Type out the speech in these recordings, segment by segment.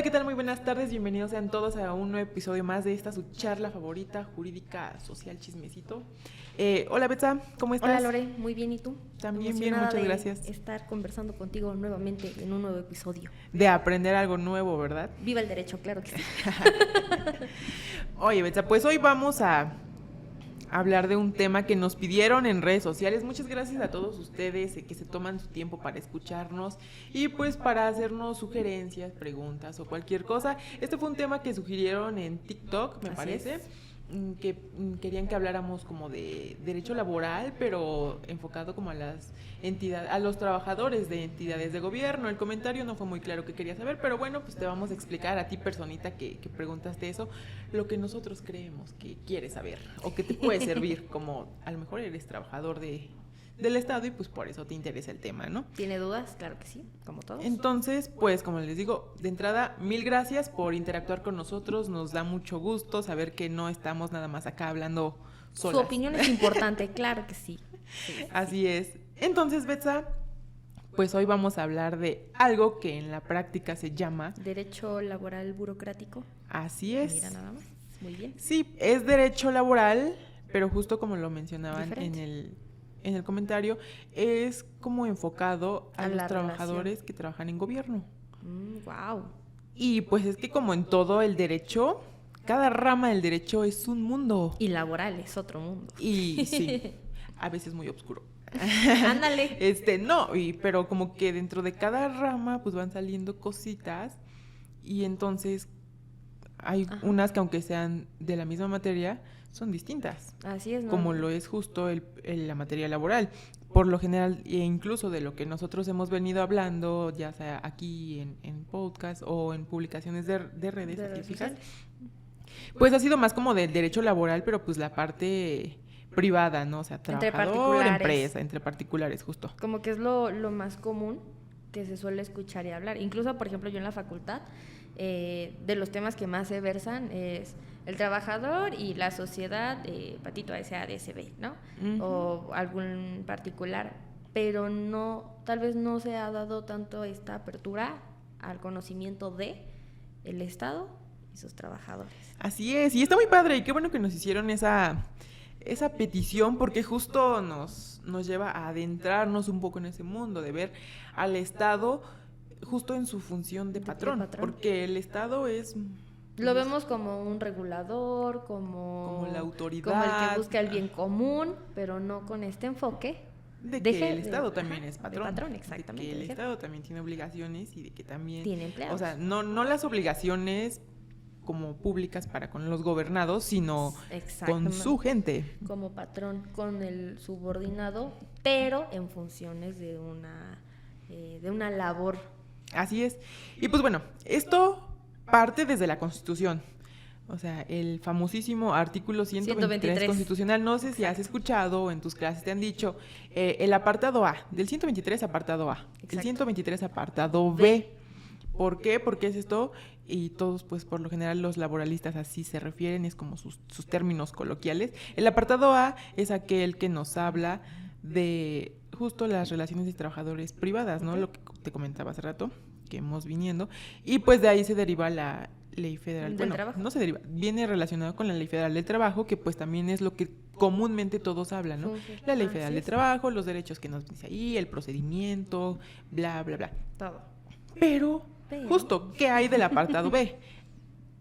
Hola, ¿qué tal? Muy buenas tardes, bienvenidos sean todos a un nuevo episodio más de esta su charla favorita, jurídica, social, chismecito. Hola, Betsa, ¿cómo estás? Hola, Lore, muy bien, ¿y tú? También bien, Emocionada muchas de gracias. estar conversando contigo nuevamente en un nuevo episodio. De aprender algo nuevo, ¿verdad? Viva el derecho, claro que sí. Oye, Betsa, pues hoy vamos a hablar de un tema que nos pidieron en redes sociales. Muchas gracias a todos ustedes que se toman su tiempo para escucharnos y pues para hacernos sugerencias, preguntas o cualquier cosa. Este fue un tema que sugirieron en TikTok, me Así parece. es. Que querían que habláramos como de derecho laboral, pero enfocado como a las entidades, a los trabajadores de entidades de gobierno. El comentario no fue muy claro que quería saber, pero bueno, pues te vamos a explicar a ti, personita, que preguntaste eso, lo que nosotros creemos que quieres saber o que te puede servir, como a lo mejor eres trabajador del Estado y pues por eso te interesa el tema, ¿no? ¿Tiene dudas? Claro que sí, como todos. Entonces, pues como les digo, de entrada, mil gracias por interactuar con nosotros, nos da mucho gusto saber que no estamos nada más acá hablando solas. Su opinión es importante, claro que sí. Así es. Entonces, Betsa, pues hoy vamos a hablar de algo que en la práctica se llama... Derecho laboral burocrático. Así es. Mira nada más, muy bien. Sí, es derecho laboral, pero justo como lo mencionaban Diferente. en el comentario, es como enfocado a los la trabajadores relación. que trabajan en gobierno. Wow. Y pues es que como en todo el derecho, cada rama del derecho es un mundo. Y laboral es otro mundo. Y sí, a veces muy oscuro. Ándale. No, pero como que dentro de cada rama pues van saliendo cositas y entonces hay unas que aunque sean de la misma materia, son distintas. Así es, ¿no? Como lo es justo la materia laboral. Por lo general, e incluso de lo que nosotros hemos venido hablando, ya sea aquí en podcast o en publicaciones de redes científicas, pues ha sido más como del derecho laboral, pero pues la parte privada, ¿no? O sea, trabajador, empresa, entre particulares, justo. Como que es lo más común que se suele escuchar y hablar. Incluso, por ejemplo, yo en la facultad, de los temas que más se versan es el trabajador y la sociedad, patito SADSB, ¿no? Uh-huh. O algún particular, pero no, tal vez no se ha dado tanto esta apertura al conocimiento de el Estado y sus trabajadores. Así es, y está muy padre, y qué bueno que nos hicieron esa petición, porque justo nos lleva a adentrarnos un poco en ese mundo, de ver al Estado justo en su función de patrón, porque el Estado es... Lo vemos como un regulador, como la autoridad, como el que busca el bien común, pero no con este enfoque de que el Estado también es patrón. De patrón, exactamente. De que el Estado también tiene obligaciones y de que también tiene empleados. O sea, no las obligaciones como públicas para con los gobernados, sino con su gente. Como patrón, con el subordinado, pero en funciones de una labor. Así es. Y pues bueno, esto parte desde la Constitución. O sea, el famosísimo artículo 123 constitucional. No sé si has escuchado o en tus clases te han dicho el apartado A, del 123 apartado A, el 123 apartado B. ¿Por qué? Porque es esto, y todos, pues por lo general los laboralistas así se refieren, es como sus términos coloquiales. El apartado A es aquel que nos habla de justo las relaciones de trabajadores privadas, ¿no? Lo que te comentaba hace rato, que hemos viniendo, y pues de ahí se deriva la Ley Federal. Del trabajo. No se deriva, viene relacionado con la Ley Federal del Trabajo, que pues también es lo que comúnmente todos hablan, ¿no? La Ley Federal del Trabajo, los derechos que nos dice ahí, el procedimiento, bla, bla, bla. Todo. Pero justo, ¿qué hay del apartado B?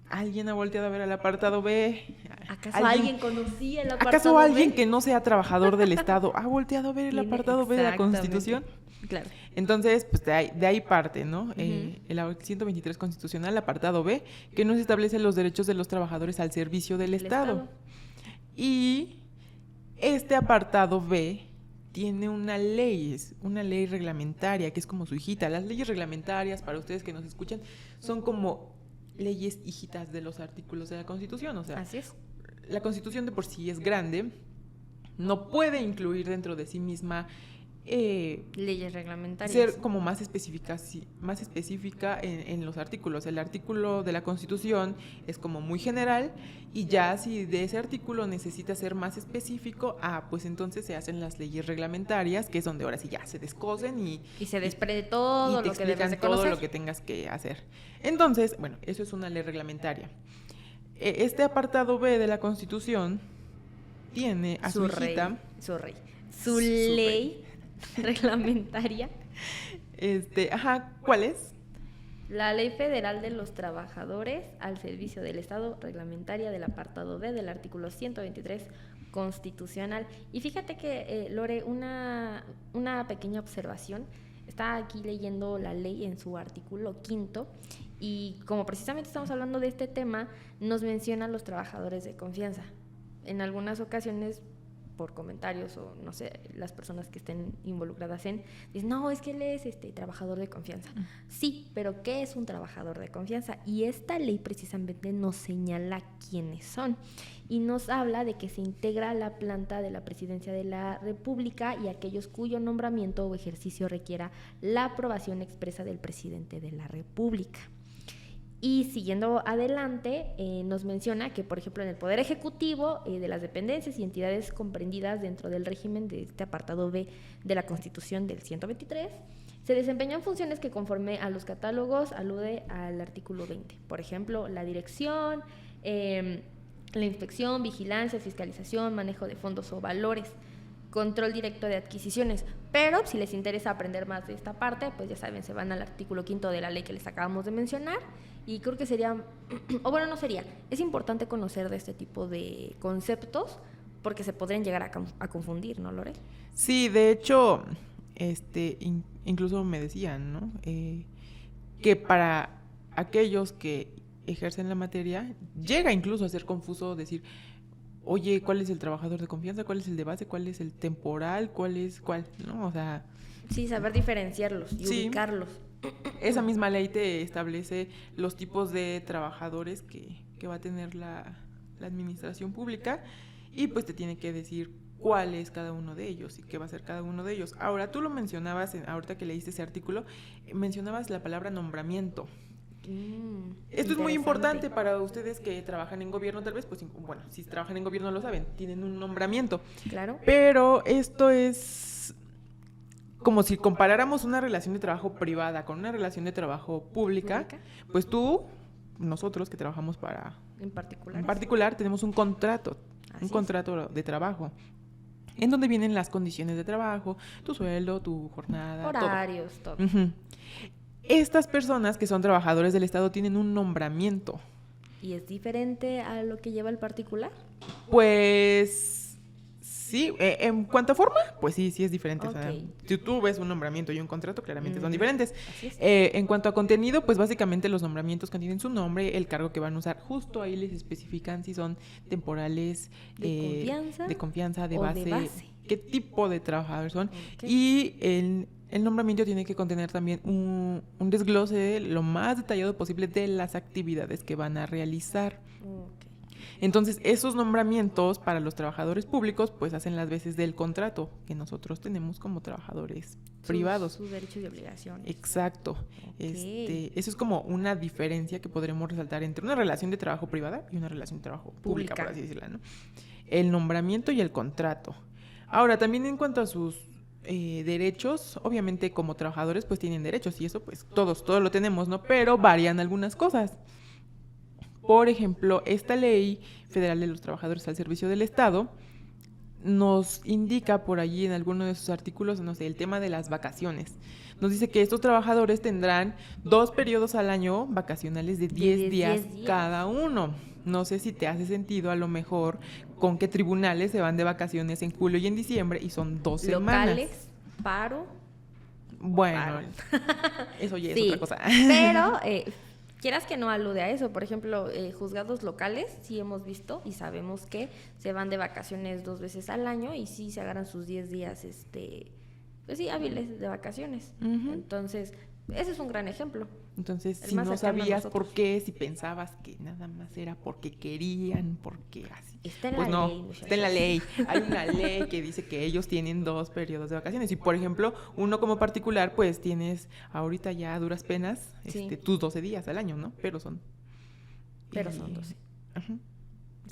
¿Alguien ha volteado a ver el apartado B? ¿Acaso alguien conocía el apartado ¿Acaso B? alguien que no sea trabajador del Estado ha volteado a ver el apartado B de la Constitución? Claro. Entonces, pues de ahí parte, ¿no? Uh-huh. El 123 constitucional, apartado B, que nos establece los derechos de los trabajadores al servicio del Estado. Y este apartado B tiene una ley reglamentaria, que es como su hijita. Las leyes reglamentarias, para ustedes que nos escuchan, son como leyes hijitas de los artículos de la Constitución. O sea, así es. La Constitución de por sí es grande, no puede incluir dentro de sí misma leyes reglamentarias. Ser como más específica en los artículos. El artículo de la Constitución es como muy general y ya si de ese artículo necesita ser más específico, pues entonces se hacen las leyes reglamentarias, que es donde ahora sí ya se descosen y se desprende todo y te lo que debes de todo conocer. lo que tengas que hacer. Entonces, bueno, eso es una ley reglamentaria. Este apartado B de la Constitución tiene a su hijita, su ley reglamentaria. ¿Cuál es? La Ley Federal de los Trabajadores al Servicio del Estado, reglamentaria del apartado B del artículo 123 constitucional. Y fíjate que, Lore, una pequeña observación. Está aquí leyendo la ley en su artículo 5 y como precisamente estamos hablando de este tema, nos menciona los trabajadores de confianza. En algunas ocasiones, por comentarios o no sé, las personas que estén involucradas dicen, no, es que él es trabajador de confianza. Sí, pero ¿qué es un trabajador de confianza? Y esta ley precisamente nos señala quiénes son y nos habla de que se integra a la planta de la Presidencia de la República y aquellos cuyo nombramiento o ejercicio requiera la aprobación expresa del presidente de la República. Y siguiendo adelante, nos menciona que, por ejemplo, en el Poder Ejecutivo de las dependencias y entidades comprendidas dentro del régimen de este apartado B de la Constitución del 123, se desempeñan funciones que conforme a los catálogos alude al artículo 20. Por ejemplo, la dirección, la inspección, vigilancia, fiscalización, manejo de fondos o valores, control directo de adquisiciones. Pero si les interesa aprender más de esta parte, pues ya saben, se van al artículo 5 de la ley que les acabamos de mencionar. Y creo que sería, es importante conocer de este tipo de conceptos porque se podrían llegar a confundir, ¿no, Lore? Sí, de hecho, incluso me decían, ¿no? Que para aquellos que ejercen la materia, llega incluso a ser confuso decir, oye, ¿cuál es el trabajador de confianza? ¿Cuál es el de base? ¿Cuál es el temporal? ¿Cuál? ¿No? O sea... Sí, saber diferenciarlos y ubicarlos. Esa misma ley te establece los tipos de trabajadores que va a tener la administración pública y pues te tiene que decir cuál es cada uno de ellos y qué va a ser cada uno de ellos. Ahora, tú lo mencionabas, ahorita que leíste ese artículo, mencionabas la palabra nombramiento. Esto es muy importante para ustedes que trabajan en gobierno, tal vez, pues bueno, si trabajan en gobierno lo saben, tienen un nombramiento. Claro. Pero esto es como si comparáramos una relación de trabajo privada con una relación de trabajo pública. Pues nosotros que trabajamos en particular tenemos un contrato, contrato de trabajo, en donde vienen las condiciones de trabajo, tu sueldo, tu jornada, horarios, todo. Estas personas que son trabajadores del Estado tienen un nombramiento. ¿Y es diferente a lo que lleva el particular? Pues sí, en cuanto a forma, pues sí es diferente. Okay. O sea, si tú ves un nombramiento y un contrato, claramente son diferentes. Así es. En cuanto a contenido, pues básicamente los nombramientos contienen su nombre, el cargo que van a usar. Justo ahí les especifican si son temporales, de confianza, de base, qué tipo de trabajadores son. Okay. Y el nombramiento tiene que contener también un desglose lo más detallado posible de las actividades que van a realizar. Okay. Entonces, esos nombramientos para los trabajadores públicos, pues hacen las veces del contrato que nosotros tenemos como trabajadores privados. Sus derechos y obligaciones. Exacto. Okay. Eso es como una diferencia que podremos resaltar entre una relación de trabajo privada y una relación de trabajo pública, por así decirlo, ¿no? El nombramiento y el contrato. Ahora, también en cuanto a sus derechos, obviamente como trabajadores pues tienen derechos y eso pues todos lo tenemos, ¿no? Pero varían algunas cosas. Por ejemplo, esta ley federal de los trabajadores al servicio del Estado nos indica por allí en alguno de sus artículos, no sé, el tema de las vacaciones. Nos dice que estos trabajadores tendrán 2 periodos al año vacacionales de 10 días cada uno. No sé si te hace sentido a lo mejor con qué tribunales se van de vacaciones en julio y en diciembre y son 2 semanas. Locales, paro. Bueno, eso ya es otra cosa. Pero... quieras que no alude a eso, por ejemplo, juzgados locales sí hemos visto y sabemos que se van de vacaciones 2 veces al año y sí se agarran sus 10 días, pues sí, hábiles de vacaciones. Uh-huh. Entonces, ese es un gran ejemplo. Entonces, si no sabías por qué, si pensabas que nada más era porque querían, porque así. Está en pues la no, ley, muchachos. está en la ley. Hay una ley que dice que ellos tienen 2 periodos de vacaciones. Y, por ejemplo, uno como particular, pues tienes ahorita ya a duras penas tus 12 días al año, ¿no? Pero son 12. Ajá.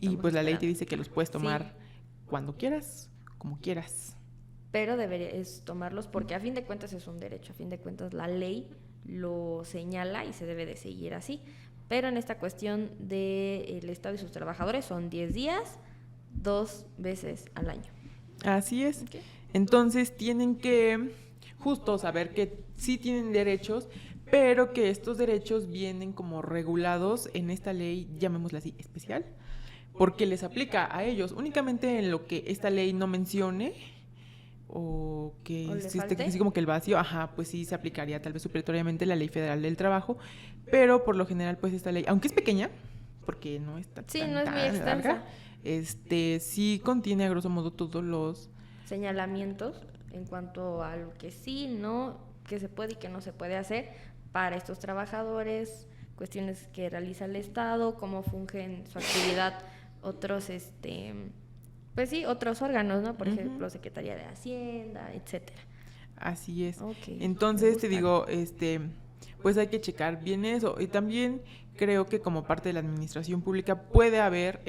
Y pues la ley te dice que los puedes tomar cuando quieras, como quieras. Pero deberías tomarlos porque a fin de cuentas es un derecho, a fin de cuentas la ley lo señala y se debe de seguir así. Pero en esta cuestión del Estado y sus trabajadores son 10 días, 2 veces al año. Así es. Okay. Entonces tienen que justo saber que sí tienen derechos, pero que estos derechos vienen como regulados en esta ley, llamémosla así, especial, porque les aplica a ellos únicamente en lo que esta ley no mencione o que existe así como que el vacío, pues sí se aplicaría tal vez supletoriamente la Ley Federal del Trabajo, pero por lo general pues esta ley, aunque es pequeña, porque no está no es muy extensa, larga, sí contiene a grosso modo todos los señalamientos en cuanto a lo que sí, no, que se puede y que no se puede hacer para estos trabajadores, cuestiones que realiza el Estado, cómo fungen su actividad otros pues sí, otros órganos, ¿no? Por ejemplo, Secretaría de Hacienda, etcétera. Así es. Okay, entonces te digo, pues hay que checar bien eso. Y también creo que como parte de la administración pública puede haber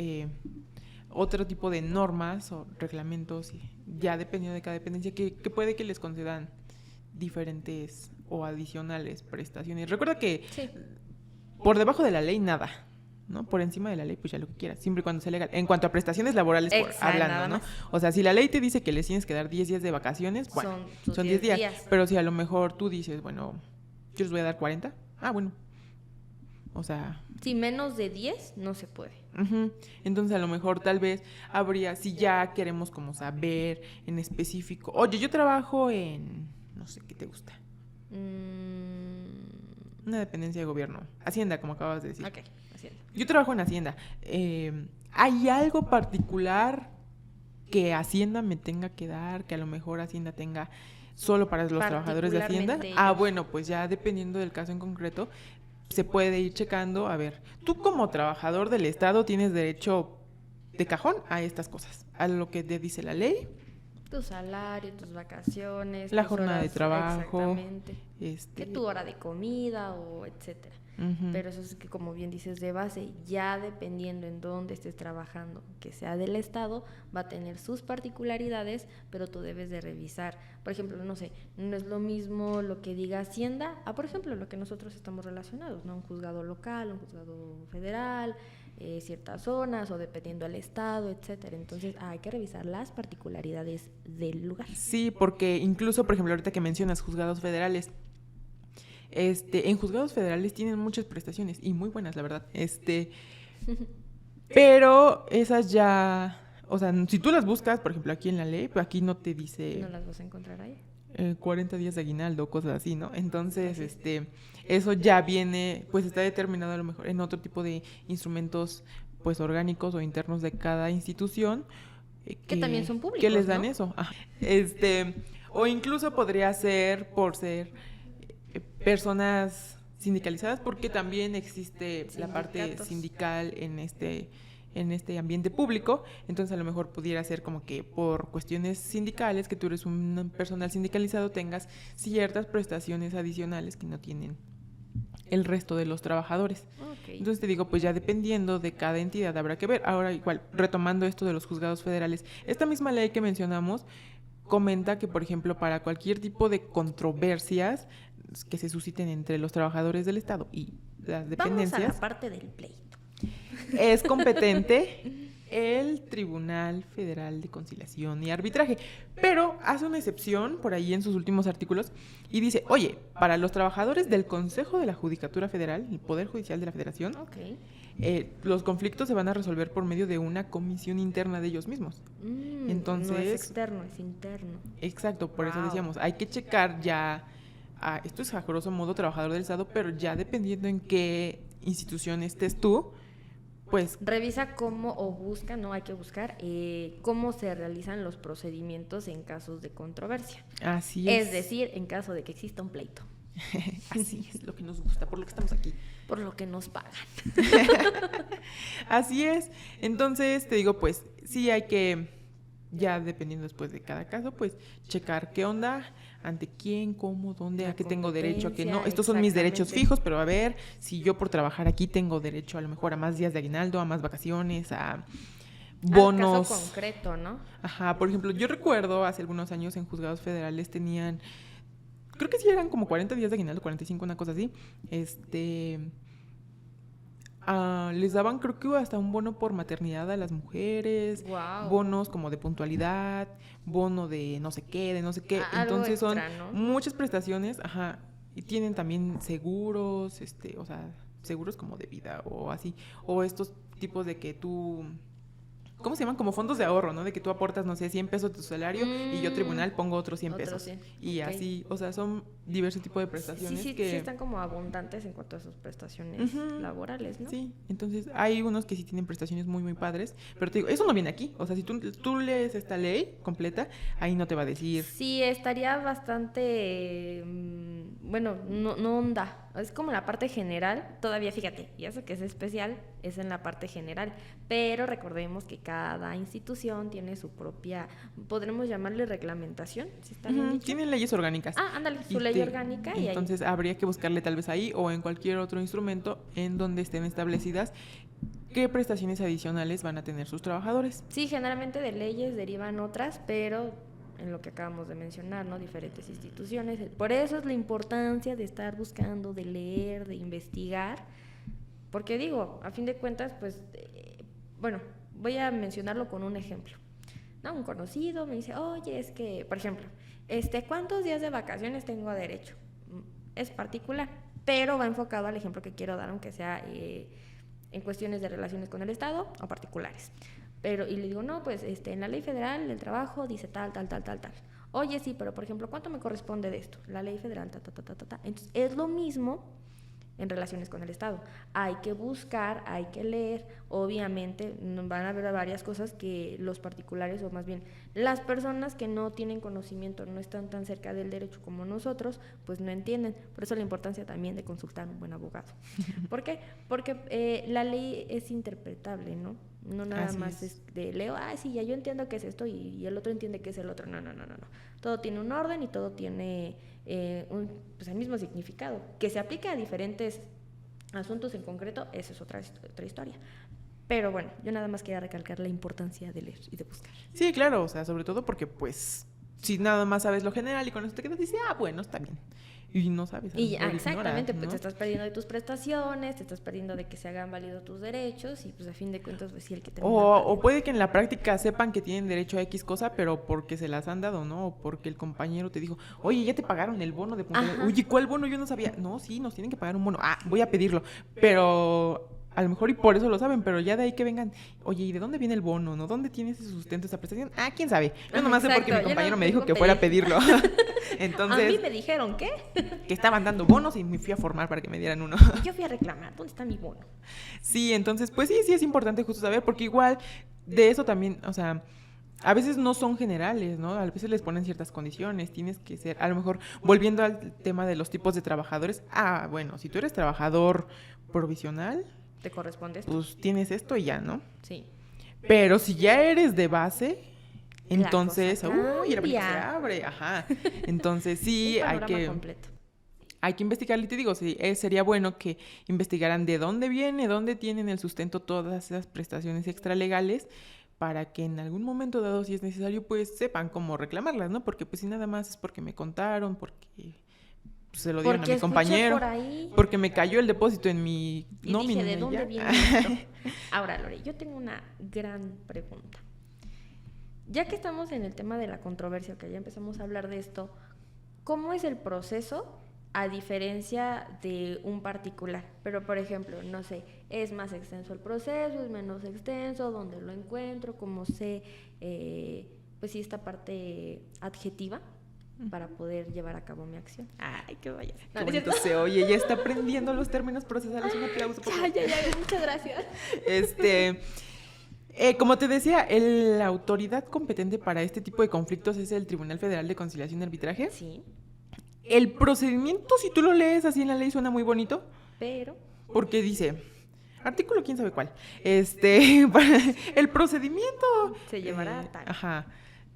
otro tipo de normas o reglamentos, ya dependiendo de cada dependencia, que puede que les concedan diferentes o adicionales prestaciones. Recuerda que por debajo de la ley nada, ¿no? Por encima de la ley, pues ya lo que quieras, siempre y cuando sea legal. En cuanto a prestaciones laborales, hablando, ¿no? O sea, si la ley te dice que les tienes que dar 10 días de vacaciones, bueno, son 10 días. Pero si a lo mejor tú dices, bueno, yo les voy a dar 40, bueno. O sea... Si menos de 10, no se puede. Entonces, a lo mejor, tal vez, habría, si ya queremos como saber en específico, oye, yo trabajo en, no sé, ¿qué te gusta? Una dependencia de gobierno. Hacienda, como acabas de decir. Ok, Hacienda. Yo trabajo en Hacienda. ¿Hay algo particular que Hacienda me tenga que dar, que a lo mejor Hacienda tenga solo para los trabajadores de Hacienda? Bueno, pues ya dependiendo del caso en concreto, se puede ir checando. A ver, tú como trabajador del Estado tienes derecho de cajón a estas cosas, a lo que te dice la ley. Tu salario, tus vacaciones, la jornada de trabajo, que tu hora de comida o etcétera. Pero eso es que, como bien dices, de base, ya dependiendo en dónde estés trabajando, que sea del Estado, va a tener sus particularidades, pero tú debes de revisar. Por ejemplo, no sé, no es lo mismo lo que diga Hacienda por ejemplo, lo que nosotros estamos relacionados, ¿no? Un juzgado local, un juzgado federal, ciertas zonas o dependiendo del Estado, etcétera. Entonces hay que revisar las particularidades del lugar. Sí, porque incluso, por ejemplo, ahorita que mencionas juzgados federales, en juzgados federales tienen muchas prestaciones y muy buenas, la verdad. Pero esas ya, o sea, si tú las buscas, por ejemplo, aquí en la ley, pues aquí no te dice... ¿No las vas a encontrar ahí? 40 días de aguinaldo, cosas así, ¿no? Entonces, eso ya viene, pues está determinado a lo mejor en otro tipo de instrumentos, pues orgánicos o internos de cada institución. Que también son públicos, que les dan, ¿no? Eso. O incluso podría ser por ser personas sindicalizadas, porque también existe la parte sindical en este ambiente público. Entonces a lo mejor pudiera ser como que por cuestiones sindicales, que tú eres un personal sindicalizado, tengas ciertas prestaciones adicionales que no tienen el resto de los trabajadores. Entonces te digo, pues ya dependiendo de cada entidad habrá que ver. Ahora igual, retomando esto de los juzgados federales, esta misma ley que mencionamos comenta que, por ejemplo, para cualquier tipo de controversias que se susciten entre los trabajadores del Estado y las dependencias... Vamos a la parte del pleito. Es competente el Tribunal Federal de Conciliación y Arbitraje, pero hace una excepción por ahí en sus últimos artículos y dice, oye, para los trabajadores del Consejo de la Judicatura Federal, el Poder Judicial de la Federación, los conflictos se van a resolver por medio de una comisión interna de ellos mismos. Entonces, no es externo, es interno. Exacto, por eso decíamos, hay que checar ya, esto es a grosso modo trabajador del Estado, pero ya dependiendo en qué institución estés tú, pues revisa cómo, o busca, no hay que buscar, cómo se realizan los procedimientos en casos de controversia. Así es. Es decir, en caso de que exista un pleito. Así es lo que nos gusta, por lo que estamos aquí. Por lo que nos pagan. Así es. Entonces, te digo, pues, sí hay que, ya dependiendo después de cada caso, pues, checar qué onda, ante quién, cómo, dónde, a qué tengo derecho, a qué no. Estos son mis derechos fijos, pero a ver, si yo por trabajar aquí tengo derecho a lo mejor a más días de aguinaldo, a más vacaciones, a bonos. Al caso concreto, ¿no? Ajá, por ejemplo, yo recuerdo hace algunos años en juzgados federales tenían, creo que sí eran como 40 días de aguinaldo, 45, una cosa así. Les daban, creo que hasta un bono por maternidad a las mujeres, wow. Bonos como de puntualidad, bono de no sé qué, de no sé qué. Entonces son muchas prestaciones, ajá, y tienen también seguros, o sea, seguros como de vida o así, o estos tipos de que tú, ¿cómo se llaman? Como fondos de ahorro, ¿no? De que tú aportas, no sé, 100 pesos de tu salario y yo tribunal pongo otros 100 pesos. 100. Y así, o sea, son diversos tipos de prestaciones sí, están como abundantes en cuanto a sus prestaciones laborales, ¿no? Sí, entonces hay unos que sí tienen prestaciones muy, muy padres, pero te digo, eso no viene aquí. O sea, si tú lees esta ley completa, ahí no te va a decir. Sí, estaría bastante, bueno, no onda. Es como la parte general, todavía fíjate, y eso que es especial es en la parte general, pero recordemos que cada institución tiene su propia, podremos llamarle reglamentación, ¿sí está bien dicho? Tienen leyes orgánicas. Ándale, su ley orgánica. Y entonces habría que buscarle tal vez ahí o en cualquier otro instrumento en donde estén establecidas qué prestaciones adicionales van a tener sus trabajadores. Sí, generalmente de leyes derivan otras, pero en lo que acabamos de mencionar, ¿no? Diferentes instituciones. Por eso es la importancia de estar buscando, de leer, de investigar, porque digo, a fin de cuentas, pues, bueno, voy a mencionarlo con un ejemplo. ¿No? Un conocido me dice, oye, es que, por ejemplo, ¿cuántos días de vacaciones tengo derecho? Es particular, pero va enfocado al ejemplo que quiero dar, aunque sea en cuestiones de relaciones con el Estado o particulares. Pero, y le digo, no, pues en la ley federal del trabajo dice tal. Oye, sí, pero por ejemplo, ¿cuánto me corresponde de esto? La ley federal, ta. Entonces, es lo mismo en relaciones con el Estado. Hay que buscar, hay que leer. Obviamente van a haber varias cosas que los particulares, o más bien las personas que no tienen conocimiento, no están tan cerca del derecho como nosotros, pues no entienden. Por eso la importancia también de consultar a un buen abogado. ¿Por qué? Porque la ley es interpretable, ¿no? No nada así más es de leo, sí, ya yo entiendo qué es esto y el otro entiende qué es el otro. No. Todo tiene un orden y todo tiene pues el mismo significado. Que se aplique a diferentes asuntos en concreto, eso es otra historia. Pero bueno, yo nada más quería recalcar la importancia de leer y de buscar. Sí, claro, o sea, sobre todo porque pues si nada más sabes lo general y con eso te quedas y dices, bueno, está bien. Y no sabes. Y exactamente, ignoras, ¿no? Pues te estás perdiendo de tus prestaciones, te estás perdiendo de que se hagan válidos tus derechos y pues a fin de cuentas pues sí el que te... O puede que en la práctica sepan que tienen derecho a X cosa, pero porque se las han dado, ¿no? O porque el compañero te dijo, oye, ya te pagaron el bono de puntualidad. Oye, ¿cuál bono? Yo no sabía. No, sí, nos tienen que pagar un bono. Voy a pedirlo. Pero... a lo mejor y por eso lo saben, pero ya de ahí que vengan, oye, ¿y de dónde viene el bono? ¿No? ¿Dónde tiene ese sustento, esa prestación? ¿Quién sabe? Yo nomás sé porque mi compañero me dijo que fuera a pedirlo. Entonces, a mí me dijeron, ¿qué? Que estaban dando bonos y me fui a formar para que me dieran uno. Y yo fui a reclamar, ¿dónde está mi bono? Sí, entonces, pues sí es importante justo saber, porque igual de eso también, o sea... a veces no son generales, ¿no? A veces les ponen ciertas condiciones, tienes que ser, a lo mejor, volviendo al tema de los tipos de trabajadores, bueno, si tú eres trabajador provisional... ¿te corresponde esto? Pues tienes esto y ya, ¿no? Sí. Pero si ya eres de base, entonces, y la se abre, ajá. Entonces sí, hay que investigar, y te digo, sí, sería bueno que investigaran de dónde viene, dónde tienen el sustento todas esas prestaciones extralegales, para que en algún momento dado, si es necesario, pues sepan cómo reclamarlas, ¿no? Porque pues si nada más es porque me contaron, porque... se lo dieron a mi compañero, porque me cayó el depósito en mi nómina. Y dije, ¿de dónde viene esto? Ahora, Lore, yo tengo una gran pregunta. Ya que estamos en el tema de la controversia, que ya empezamos a hablar de esto, ¿cómo es el proceso a diferencia de un particular? Pero, por ejemplo, no sé, ¿es más extenso el proceso? ¿Es menos extenso? ¿Dónde lo encuentro? ¿Cómo sé, pues sí, esta parte adjetiva para poder llevar a cabo mi acción? Ay, qué vaya. Qué bonito se oye, ya está aprendiendo los términos procesales. Un aplauso, por favor. Ya, muchas gracias. Como te decía, la autoridad competente para este tipo de conflictos es el Tribunal Federal de Conciliación y Arbitraje. Sí. El procedimiento, si tú lo lees así en la ley, suena muy bonito. Pero... Porque dice, artículo quién sabe cuál, el procedimiento... Se llevará a tal. Ajá.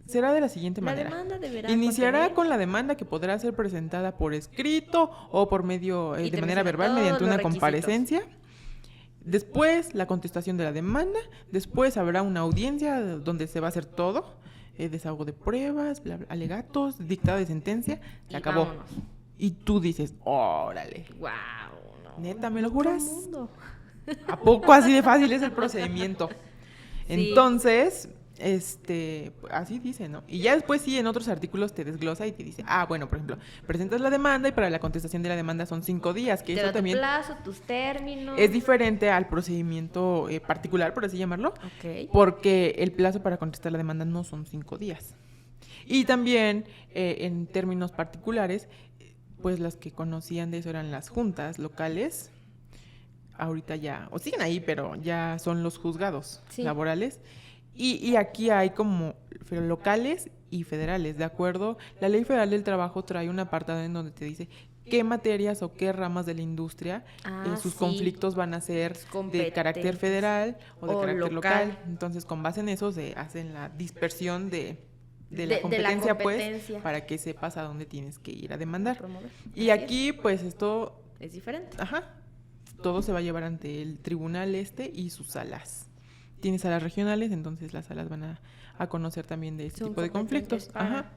Será de la siguiente manera. La demanda deberá iniciará contener... con la demanda que podrá ser presentada por escrito o por medio, de manera verbal, mediante una comparecencia. Después, la contestación de la demanda. Después habrá una audiencia donde se va a hacer todo. Desahogo de pruebas, bla, bla, alegatos, dictado de sentencia. Se acabó. Vámonos. Y tú dices, órale. Wow, no. ¿Neta, me lo juras? Otro mundo. ¿A poco así de fácil es el procedimiento? Sí. Entonces, así dice, ¿no? Y ya después sí, en otros artículos te desglosa y te dice, bueno, por ejemplo, presentas la demanda y para la contestación de la demanda son 5 días, que Te eso da tu también plazo, tus términos. es diferente al procedimiento particular, por así llamarlo, Ok. porque el plazo para contestar la demanda no son 5 días. Y también, en términos particulares, pues las que conocían de eso eran las juntas locales. Ahorita ya, o siguen ahí, pero ya son los juzgados laborales. Y aquí hay como locales y federales, ¿de acuerdo? La Ley Federal del Trabajo trae un apartado en donde te dice qué materias o qué ramas de la industria sus conflictos van a ser de carácter federal o de carácter local. Entonces, con base en eso se hacen la dispersión de la competencia, pues, para que sepas a dónde tienes que ir a demandar. Y aquí, pues, esto... es diferente. Ajá. Todo se va a llevar ante el tribunal y sus salas. Tiene salas regionales, entonces las salas van a conocer también de este tipo de conflictos. Ajá.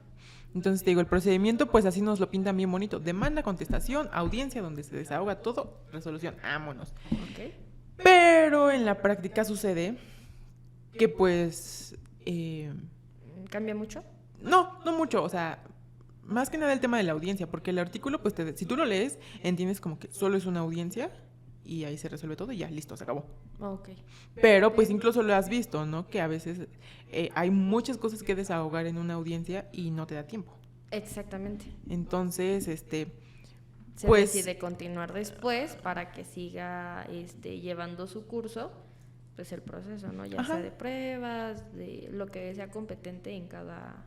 Entonces te digo, el procedimiento, pues así nos lo pintan bien bonito. Demanda, contestación, audiencia donde se desahoga todo, resolución. Vámonos. Ok. Pero en la práctica sucede que pues... ¿Cambia mucho? No mucho, o sea... Más que nada el tema de la audiencia, porque el artículo, pues si tú lo lees, entiendes como que solo es una audiencia y ahí se resuelve todo y ya, listo, se acabó. Ok. Pero pues incluso lo has visto, ¿no? Que a veces hay muchas cosas que desahogar en una audiencia y no te da tiempo. Exactamente. Entonces, se pues... decide continuar después para que siga llevando su curso, pues el proceso, ¿no? Ya sea de pruebas, de lo que sea competente en cada...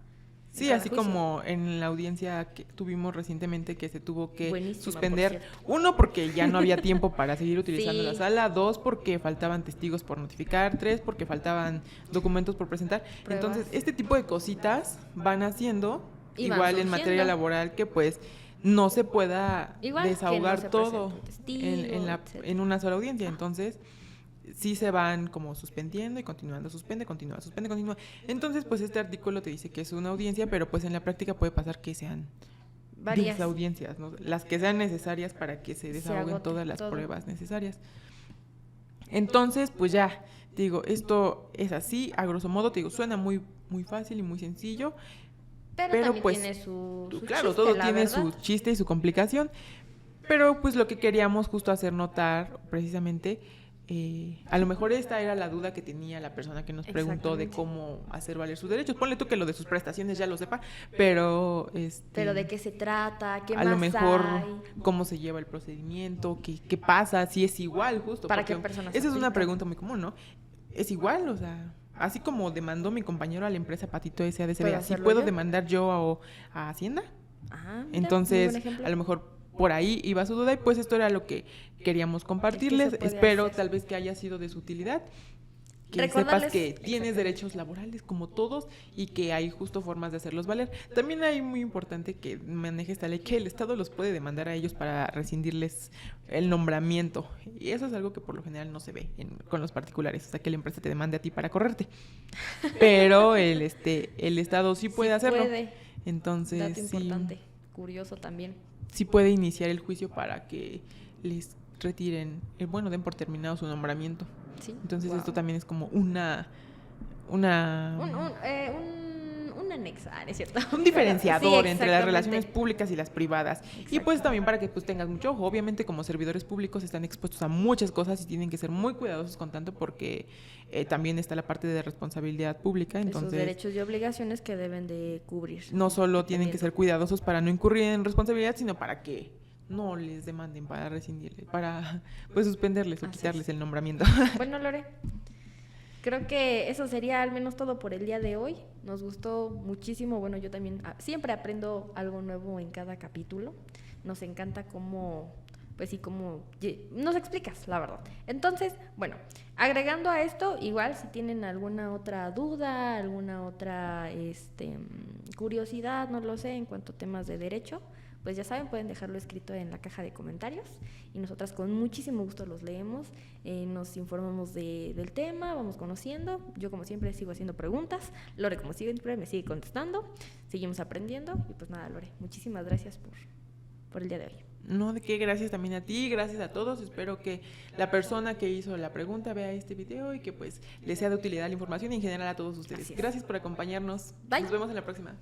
Sí, así juicio. Como en la audiencia que tuvimos recientemente que se tuvo que suspender. Uno, porque ya no había tiempo para seguir utilizando la sala. 2, porque faltaban testigos por notificar. 3, porque faltaban documentos por presentar. Pruebas. Entonces, este tipo de cositas van haciendo, igual en materia laboral, que pues no se pueda desahogar todo en una sola audiencia. Entonces... sí se van como suspendiendo y continuando, suspende, continúa. Entonces, pues este artículo te dice que es una audiencia, pero pues en la práctica puede pasar que sean varias audiencias, ¿no? Las que sean necesarias para que se desahoguen todas las pruebas necesarias. Entonces, pues ya, te digo, esto es así, a grosso modo, te digo, suena muy, muy fácil y muy sencillo. Pero pues, tiene su claro, chiste, todo tiene su chiste y su complicación. Pero pues lo que queríamos justo hacer notar, precisamente... a lo mejor esta era la duda que tenía la persona que nos preguntó de cómo hacer valer sus derechos. Ponle tú que lo de sus prestaciones ya lo sepa, pero... pero ¿de qué se trata? ¿Qué más a lo mejor hay? ¿Cómo se lleva el procedimiento? ¿Qué pasa? Si es igual, justo. ¿Para qué personas esa es una pregunta muy común, ¿no? ¿Es igual? O sea, así como demandó mi compañero a la empresa Patito S.A.D.C.B., ¿así puedo demandar yo a Hacienda? Mira, entonces, a lo mejor... por ahí iba su duda y pues esto era lo que queríamos compartirles. Espero tal vez que haya sido de su utilidad, que sepas que tienes derechos laborales como todos y que hay justo formas de hacerlos valer. También hay muy importante que maneje esta ley, que el Estado los puede demandar a ellos para rescindirles el nombramiento, y eso es algo que por lo general no se ve con los particulares, o sea, que la empresa te demande a ti para correrte, pero el Estado sí puede hacerlo. Entonces, dato importante, curioso también. Sí puede iniciar el juicio para que les retiren, den por terminado su nombramiento. Sí. Entonces esto también es como un anexar, ¿es cierto? Un diferenciador entre las relaciones públicas y las privadas. Y pues también para que pues tengas mucho ojo. Obviamente como servidores públicos están expuestos a muchas cosas y tienen que ser muy cuidadosos con tanto porque también está la parte de responsabilidad pública. Entonces, sus derechos y obligaciones que deben de cubrir. No solo tienen que ser cuidadosos para no incurrir en responsabilidad, sino para que no les demanden para rescindirles, para pues suspenderles o quitarles el nombramiento. Bueno, Lore, Creo que eso sería al menos todo por el día de hoy. Nos gustó muchísimo. Bueno, yo también siempre aprendo algo nuevo en cada capítulo. Nos encanta cómo, pues sí, cómo nos explicas, la verdad. Entonces, bueno, agregando a esto, igual si tienen alguna otra duda, alguna otra curiosidad, no lo sé, en cuanto a temas de derecho, pues ya saben, pueden dejarlo escrito en la caja de comentarios y nosotras con muchísimo gusto los leemos, nos informamos del tema, vamos conociendo. Yo como siempre sigo haciendo preguntas, Lore como siempre me sigue contestando, seguimos aprendiendo y pues nada, Lore, muchísimas gracias por el día de hoy. No, de qué, gracias también a ti, gracias a todos. Espero que la persona que hizo la pregunta vea este video y que pues les sea de utilidad la información y en general a todos ustedes. Gracias por acompañarnos. Bye. Nos vemos en la próxima.